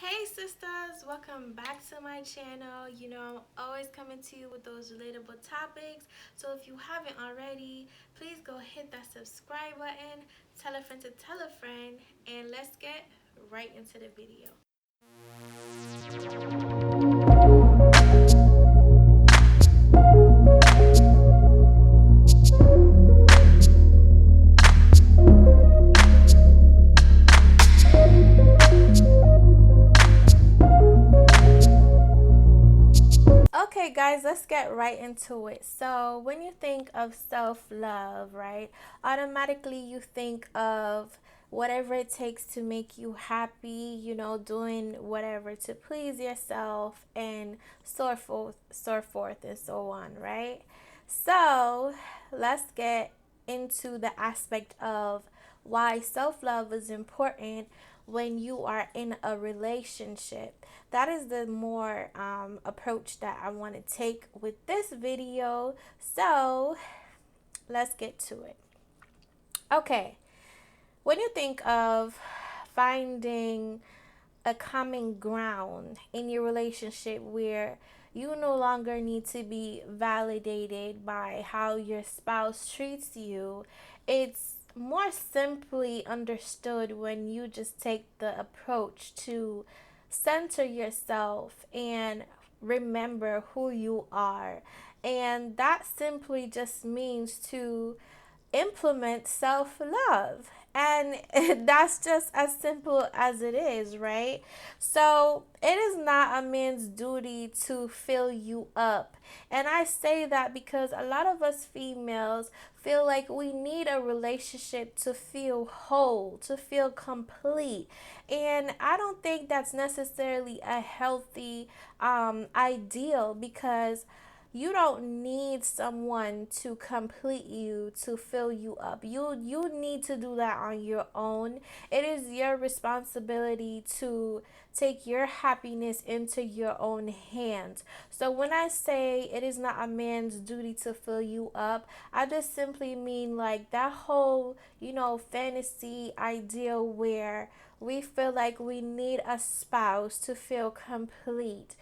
Hey sisters, welcome back to my channel. I'm always coming to you with those relatable topics. So if you haven't already, please go hit that subscribe button, tell a friend to tell a friend, and let's get right into the video. Okay, guys, let's get right into it. So, when you think of self love, right, automatically you think of whatever it takes to make you happy, doing whatever to please yourself, and so forth, and so on, right? So, let's get into the aspect of why self love is important when you are in a relationship. That is the more approach that I want to take with this video. So let's get to it. Okay, when you think of finding a common ground in your relationship where you no longer need to be validated by how your spouse treats you, it's more simply understood when you just take the approach to center yourself and remember who you are. And that simply just means to implement self love. And that's just as simple as it is, right? So, it is not a man's duty to fill you up. And I say that because a lot of us females feel like we need a relationship to feel whole, to feel complete. And I don't think that's necessarily a healthy ideal, because you don't need someone to complete you, to fill you up. You need to do that on your own. It is your responsibility to take your happiness into your own hands. So when I say it is not a man's duty to fill you up, I just simply mean like that whole, fantasy ideal where we feel like we need a spouse to feel complete.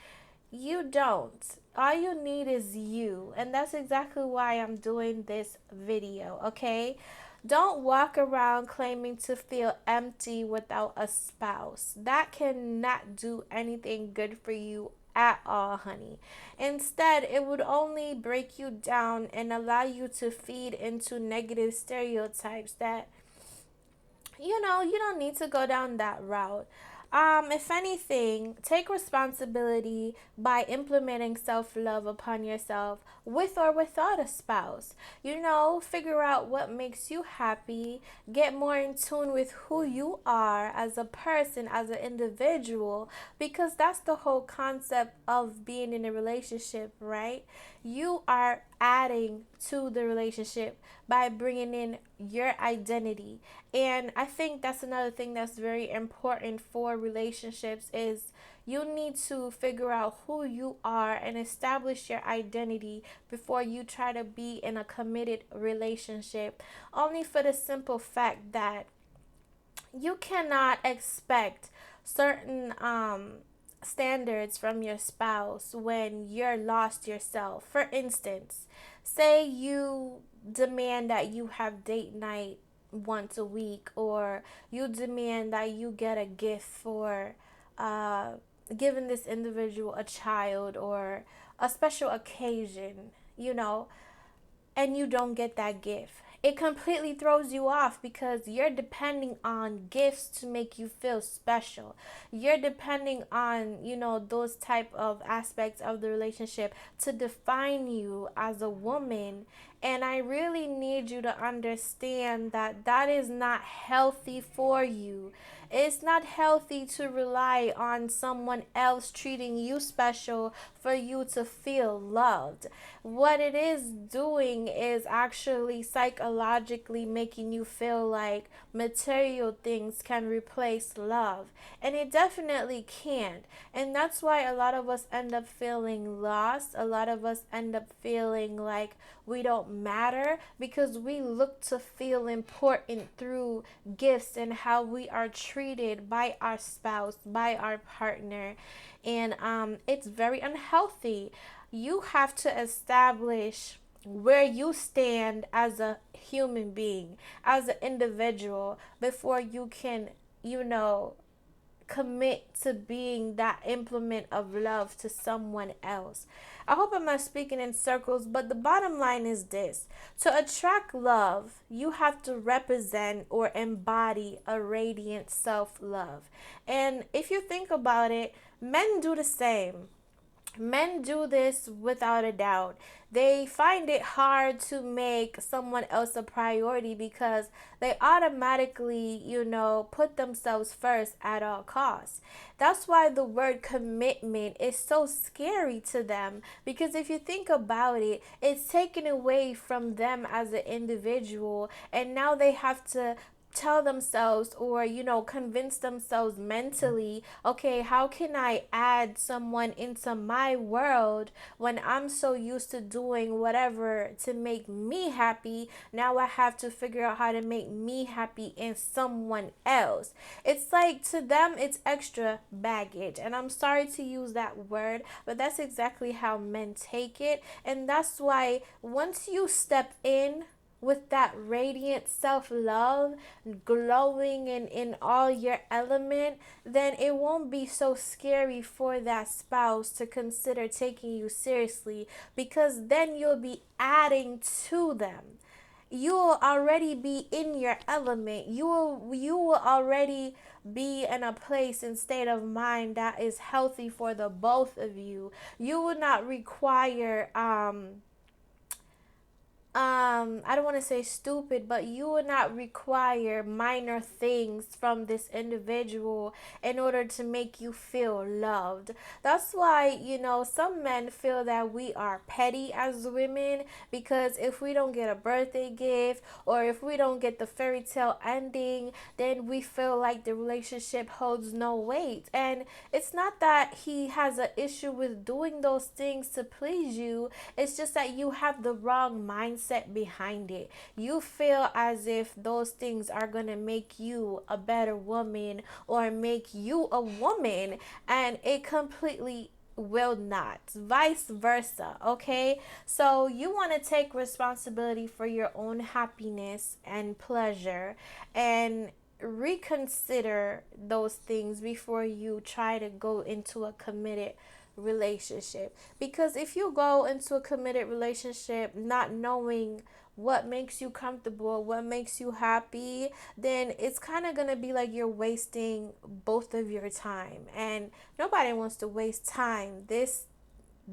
You don't. All you need is you. And that's exactly why I'm doing this video, okay? Don't walk around claiming to feel empty without a spouse. That cannot do anything good for you at all, honey. Instead, it would only break you down and allow you to feed into negative stereotypes that you don't need to go down that route. If anything, take responsibility by implementing self love upon yourself with or without a spouse. Figure out what makes you happy, get more in tune with who you are as a person, as an individual, because that's the whole concept of being in a relationship, right? You are adding to the relationship by bringing in your identity. And I think that's another thing that's very important for relationships is you need to figure out who you are and establish your identity before you try to be in a committed relationship, only for the simple fact that you cannot expect certain standards from your spouse when you're lost yourself. For instance, say you demand that you have date night once a week, or you demand that you get a gift for uh, giving this individual a child or a special occasion, and you don't get that gift. It completely throws you off because you're depending on gifts to make you feel special. You're depending on, those type of aspects of the relationship to define you as a woman. And I really need you to understand that that is not healthy for you. It's not healthy to rely on someone else treating you special for you to feel loved. What it is doing is actually psychologically making you feel like material things can replace love. And it definitely can't. And that's why a lot of us end up feeling lost. A lot of us end up feeling like we don't matter because we look to feel important through gifts and how we are treated treated by our spouse, by our partner, and it's very unhealthy. You have to establish where you stand as a human being, as an individual, before you can, you know, commit to being that implement of love to someone else. I hope I'm not speaking in circles, but the bottom line is this: to attract love, you have to represent or embody a radiant self love. And if you think about it, men do the same. Men do this without a doubt. They find it hard to make someone else a priority because they automatically, put themselves first at all costs. That's why the word commitment is so scary to them, because if you think about it, it's taken away from them as an individual, and now they have to tell themselves, or convince themselves mentally, okay, how can I add someone into my world when I'm so used to doing whatever to make me happy? Now I have to figure out how to make me happy in someone else. It's like, to them it's extra baggage, and I'm sorry to use that word, but that's exactly how men take it. And that's why once you step in with that radiant self love, glowing in all your element, then it won't be so scary for that spouse to consider taking you seriously, because then you'll be adding to them. You will already be in your element. You will already be in a place and state of mind that is healthy for the both of you. You will not require I don't want to say stupid, but you would not require minor things from this individual in order to make you feel loved. That's why, some men feel that we are petty as women, because if we don't get a birthday gift, or if we don't get the fairy tale ending, then we feel like the relationship holds no weight. And it's not that he has an issue with doing those things to please you, it's just that you have the wrong mindset behind it. You feel as if those things are going to make you a better woman or make you a woman, and it completely will not. Vice versa, okay? So you want to take responsibility for your own happiness and pleasure, and reconsider those things before you try to go into a committed relationship. Because if you go into a committed relationship not knowing what makes you comfortable, what makes you happy, then it's kind of going to be like you're wasting both of your time. And nobody wants to waste time this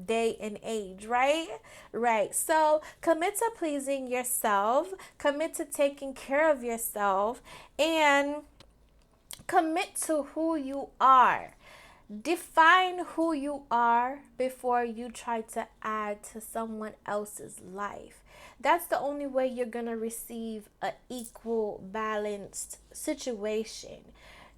day and age, right? Right. So commit to pleasing yourself, commit to taking care of yourself, and commit to who you are. Define who you are before you try to add to someone else's life. That's the only way you're going to receive an equal, balanced situation.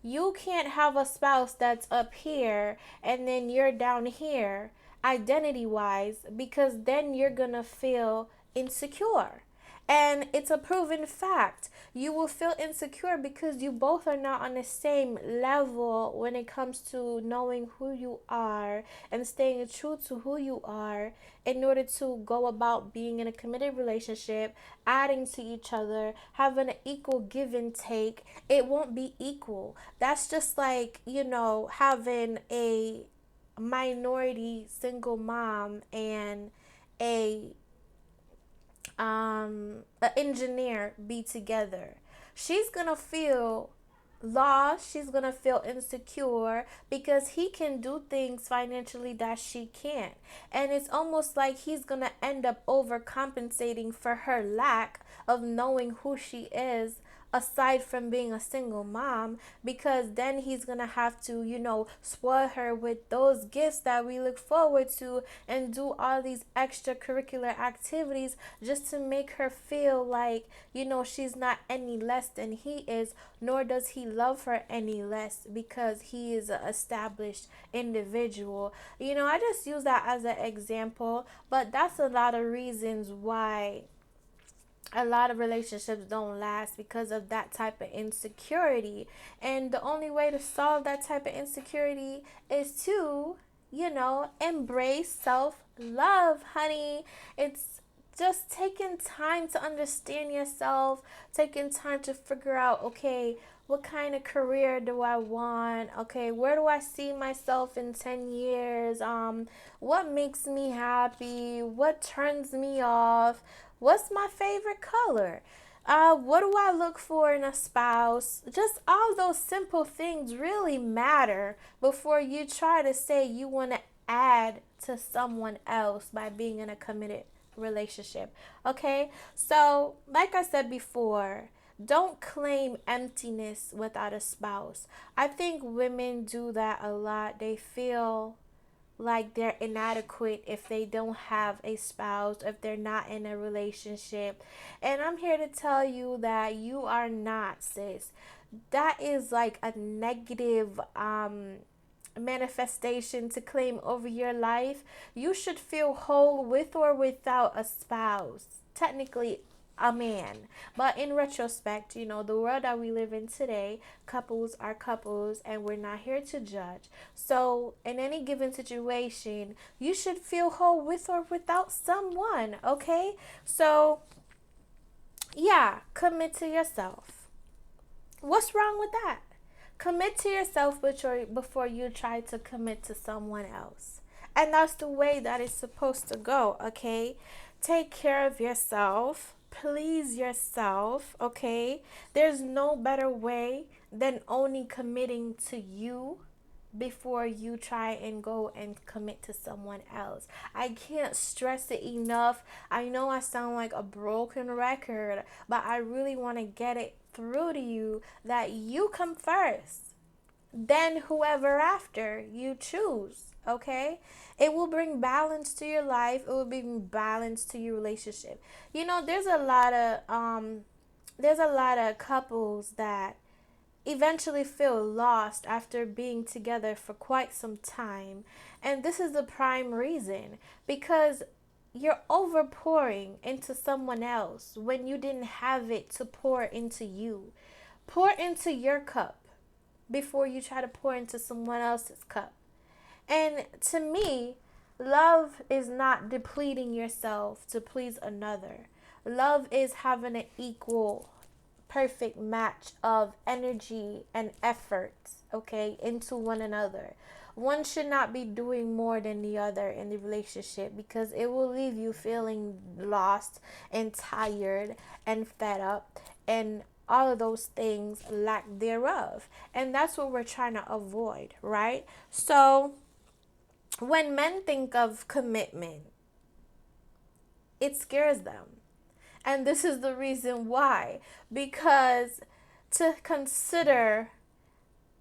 You can't have a spouse that's up here and then you're down here, identity wise, because then you're going to feel insecure. And it's a proven fact. You will feel insecure because you both are not on the same level when it comes to knowing who you are and staying true to who you are, in order to go about being in a committed relationship, adding to each other, having an equal give and take. It won't be equal. That's just like, having a minority single mom and a an engineer be together. She's gonna feel lost, she's gonna feel insecure because he can do things financially that she can't, and it's almost like he's gonna end up overcompensating for her lack of knowing who she is, aside from being a single mom, because then he's gonna have to, spoil her with those gifts that we look forward to, and do all these extracurricular activities just to make her feel like, she's not any less than he is, nor does he love her any less because he is an established individual. I just use that as an example, but that's a lot of reasons why A lot of relationships don't last because of that type of insecurity. And the only way to solve that type of insecurity is to, embrace self love, honey. It's just taking time to understand yourself, taking time to figure out, okay, what kind of career do I want? Okay, where do I see myself in 10 years? What makes me happy? What turns me off? What's my favorite color? What do I look for in a spouse? Just all those simple things really matter before you try to say you want to add to someone else by being in a committed relationship. Okay? So, like I said before, don't claim emptiness without a spouse. I think women do that a lot. They feel like they're inadequate if they don't have a spouse, if they're not in a relationship. And I'm here to tell you that you are not, sis. That is like a negative manifestation to claim over your life. You should feel whole with or without a spouse. Technically, a man. But in retrospect, the world that we live in today, couples are couples and we're not here to judge. So, in any given situation, you should feel whole with or without someone, okay? So, yeah, commit to yourself. What's wrong with that? Commit to yourself before you try to commit to someone else. And that's the way that it's supposed to go, okay? Take care of yourself. Please yourself, okay? There's no better way than only committing to you before you try and go and commit to someone else. I can't stress it enough. I know I sound like a broken record, but I really want to get it through to you that you come first. Then whoever after you choose, okay? It will bring balance to your life. It will bring balance to your relationship. There's a lot of couples that eventually feel lost after being together for quite some time. And this is the prime reason because you're overpouring into someone else when you didn't have it to pour into you. Pour into your cup before you try to pour into someone else's cup. And to me, love is not depleting yourself to please another. Love is having an equal perfect match of energy and effort, okay, into one another. One should not be doing more than the other in the relationship because it will leave you feeling lost and tired and fed up and all of those things, lack thereof. And that's what we're trying to avoid, right? So when men think of commitment, it scares them. And this is the reason why. Because to consider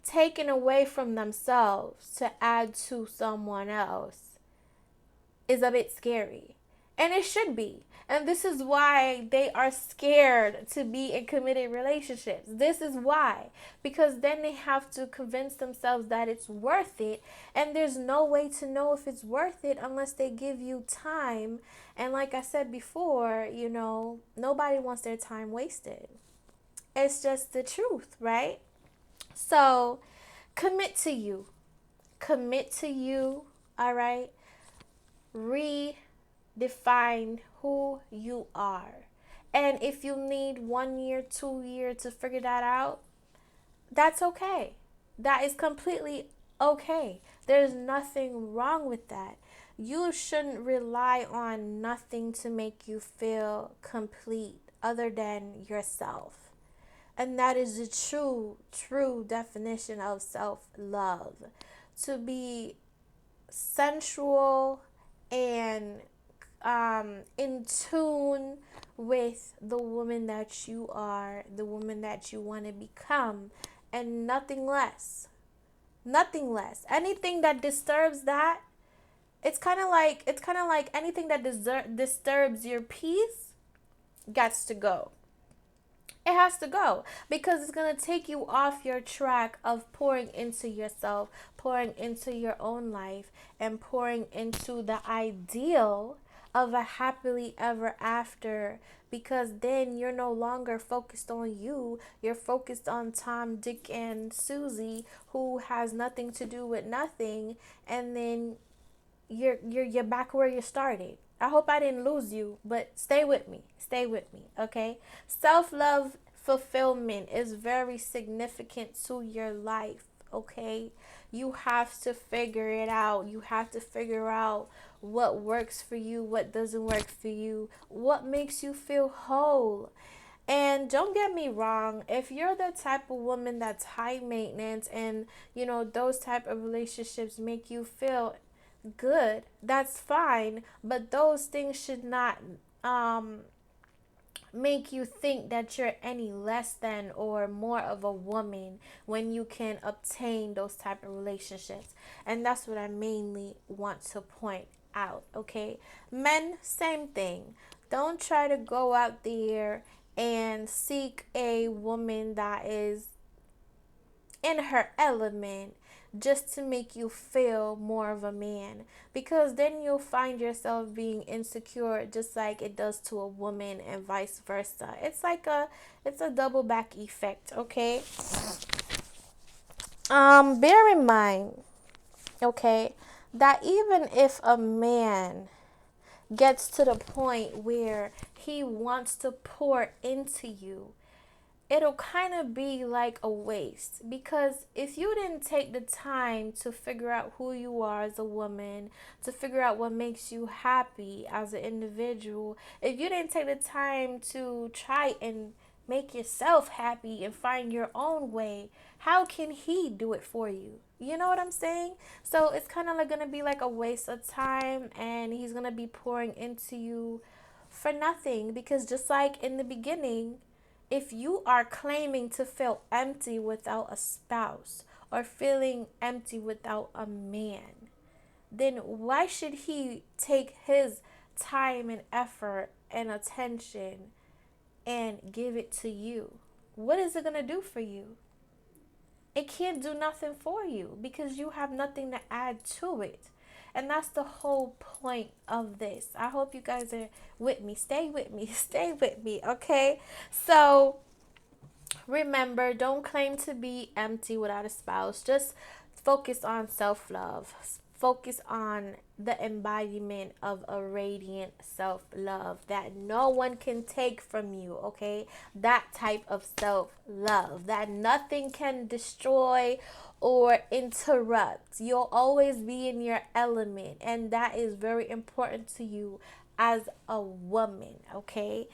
taking away from themselves to add to someone else is a bit scary. And it should be. And this is why they are scared to be in committed relationships. This is why. Because then they have to convince themselves that it's worth it. And there's no way to know if it's worth it unless they give you time. And like I said before, nobody wants their time wasted. It's just the truth, right? So commit to you. Commit to you, all right? Redefine who you are. And if you need 1 year, 2 years to figure that out, that's okay. That is completely okay. There's nothing wrong with that. You shouldn't rely on nothing to make you feel complete other than yourself. And that is the true definition of self-love. To be sensual and in tune with the woman that you are, the woman that you want to become, and nothing less. Nothing less. Anything that disturbs that, it's kind of like anything that disturbs your peace gets to go. It has to go because it's going to take you off your track of pouring into yourself, pouring into your own life, and pouring into the ideal of a happily ever after, because then you're no longer focused on you. You're focused on Tom, Dick, and Susie, who has nothing to do with nothing, and then you're back where you started. I hope I didn't lose you, but stay with me. Stay with me, okay? Self-love fulfillment is very significant to your life, okay? You have to figure it out. You have to figure out what works for you, what doesn't work for you, what makes you feel whole. And don't get me wrong, if you're the type of woman that's high maintenance and those type of relationships make you feel good, that's fine, but those things should not um make you think that you're any less than or more of a woman when you can obtain those type of relationships. And that's what I mainly want to point out, okay? Men, same thing. Don't try to go out there and seek a woman that is in her element just to make you feel more of a man, because then you'll find yourself being insecure just like it does to a woman and vice versa. It's a double back effect, okay? Bear in mind, okay, that even if a man gets to the point where he wants to pour into you, it'll kind of be like a waste, because if you didn't take the time to figure out who you are as a woman, to figure out what makes you happy as an individual, if you didn't take the time to try and make yourself happy and find your own way, how can he do it for you? You know what I'm saying? So it's kind of like going to be like a waste of time, and he's going to be pouring into you for nothing, because just like in the beginning, if you are claiming to feel empty without a spouse or feeling empty without a man, then why should he take his time and effort and attention and give it to you? What is it going to do for you? It can't do nothing for you because you have nothing to add to it. And that's the whole point of this. I hope you guys are with me. Stay with me. Stay with me, okay? So, remember, don't claim to be empty without a spouse. Just focus on self love. Focus on the embodiment of a radiant self love that no one can take from you, okay? That type of self love that nothing can destroy or interrupt. You'll always be in your element, and that is very important to you as a woman, okay?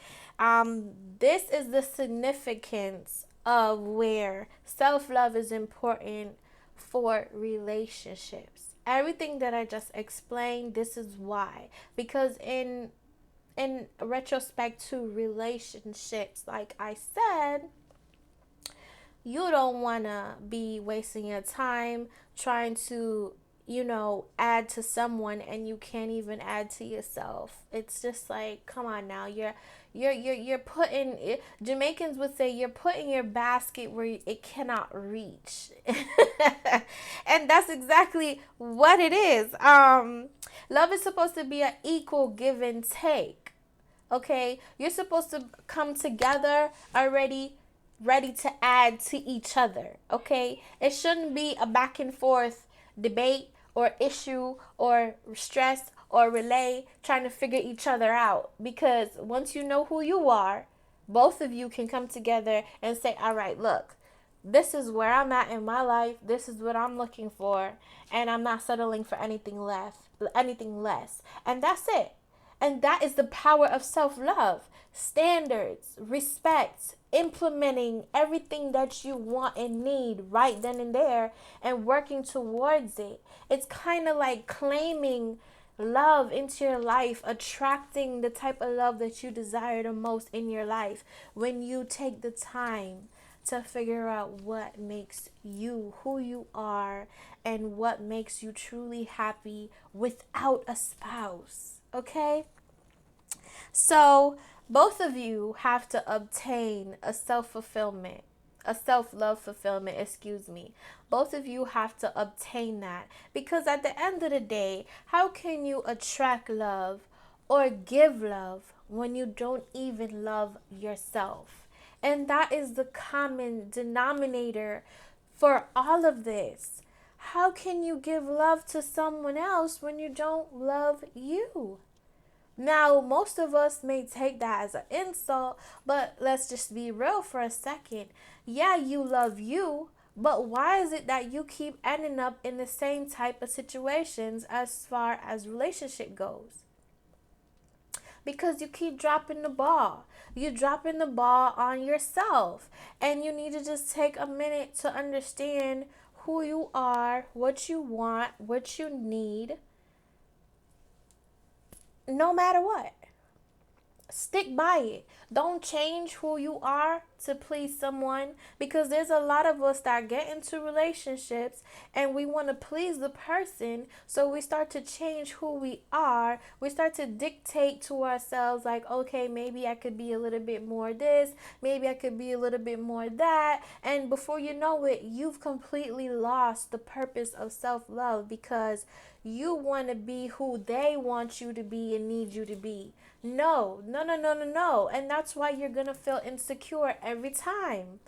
This is the significance of where self love is important for relationships. Everything that I just explained, this is why. Because in retrospect to relationships, like I said, you don't want to be wasting your time trying to add to someone and you can't even add to yourself. It's just like, come on now, you're putting it, Jamaicans would say, you're putting your basket where it cannot reach. And that's exactly what it is. Love is supposed to be an equal give and take. Okay, you're supposed to come together already ready to add to each other. Okay, it shouldn't be a back and forth debate or issue or stress or relay trying to figure each other out, because once you know who you are, both of you can come together and say, all right, look, this is where I'm at in my life, this is what I'm looking for, and I'm not settling for anything less, and that's it. And that is the power of self-love. Standards, respect, implementing everything that you want and need right then and there and working towards it. It's kind of like claiming love into your life, attracting the type of love that you desire the most in your life when you take the time to figure out what makes you who you are and what makes you truly happy without a spouse. Okay? So, both of you have to obtain a self love fulfillment, excuse me. Both of you have to obtain that, because at the end of the day, how can you attract love or give love when you don't even love yourself. And that is the common denominator for all of this. How can you give love to someone else when you don't love you? Now, most of us may take that as an insult, but let's just be real for a second. Yeah, you love you, but why is it that you keep ending up in the same type of situations as far as relationship goes? Because you keep dropping the ball. You're dropping the ball on yourself. And you need to just take a minute to understand who you are, what you want, what you need, no matter what. Stick by it. Don't change who you are to please someone, because there's a lot of us that get into relationships and we want to please the person, so we start to change who we are. We start to dictate to ourselves like, okay, maybe I could be a little bit more this, maybe I could be a little bit more that, and before you know it, you've completely lost the purpose of self-love, because you want to be who they want you to be and need you to be. No, no, no, no, no, no. And that's why you're going to feel insecure every time.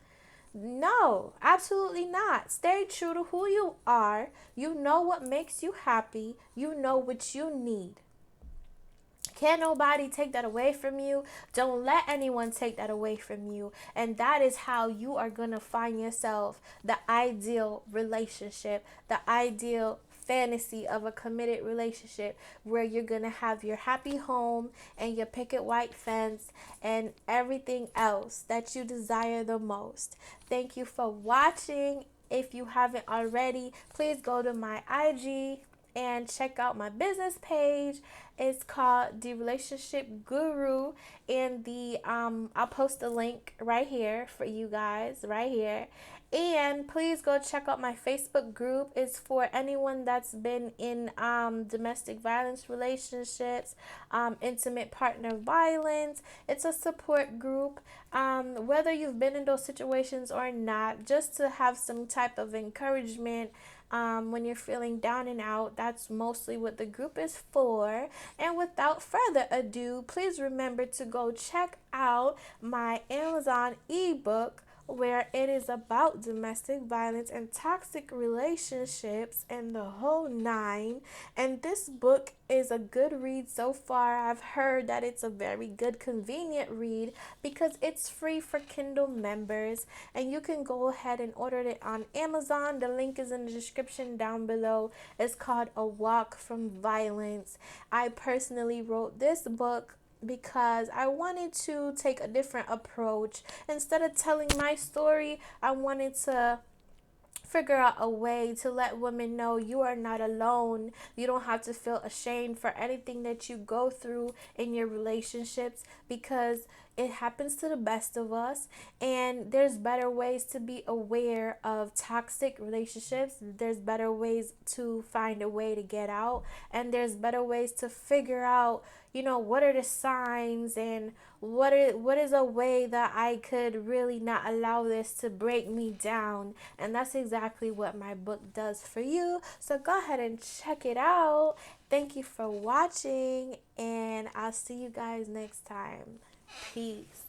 No, absolutely not. Stay true to who you are. You know what makes you happy. You know what you need. Can't nobody take that away from you. Don't let anyone take that away from you. And that is how you are going to find yourself the ideal relationship, the ideal fantasy of a committed relationship, where you're going to have your happy home and your picket white fence and everything else that you desire the most. Thank you for watching. If you haven't already, please go to my IG and check out my business page. It's called The Relationship Guru, and the I'll post the link right here for you guys right here. And please go check out my Facebook group. It's for anyone that's been in domestic violence relationships, intimate partner violence. It's a support group. Whether you've been in those situations or not, just to have some type of encouragement when you're feeling down and out. That's mostly what the group is for. And without further ado, please remember to go check out my Amazon ebook, where it is about domestic violence and toxic relationships and the whole nine. And this book is a good read so far. I've heard that it's a very good, convenient read because it's free for Kindle members, and you can go ahead and order it on Amazon. The link is in the description down below. It's called A Walk from Violence. I personally wrote this book because I wanted to take a different approach. Instead of telling my story, I wanted to figure out a way to let women know you are not alone. You don't have to feel ashamed for anything that you go through in your relationships, because it happens to the best of us, and there's better ways to be aware of toxic relationships. There's better ways to find a way to get out, and there's better ways to figure out, what are the signs, and what is a way that I could really not allow this to break me down. And that's exactly what my book does for you. So go ahead and check it out. Thank you for watching, and I'll see you guys next time. Peace.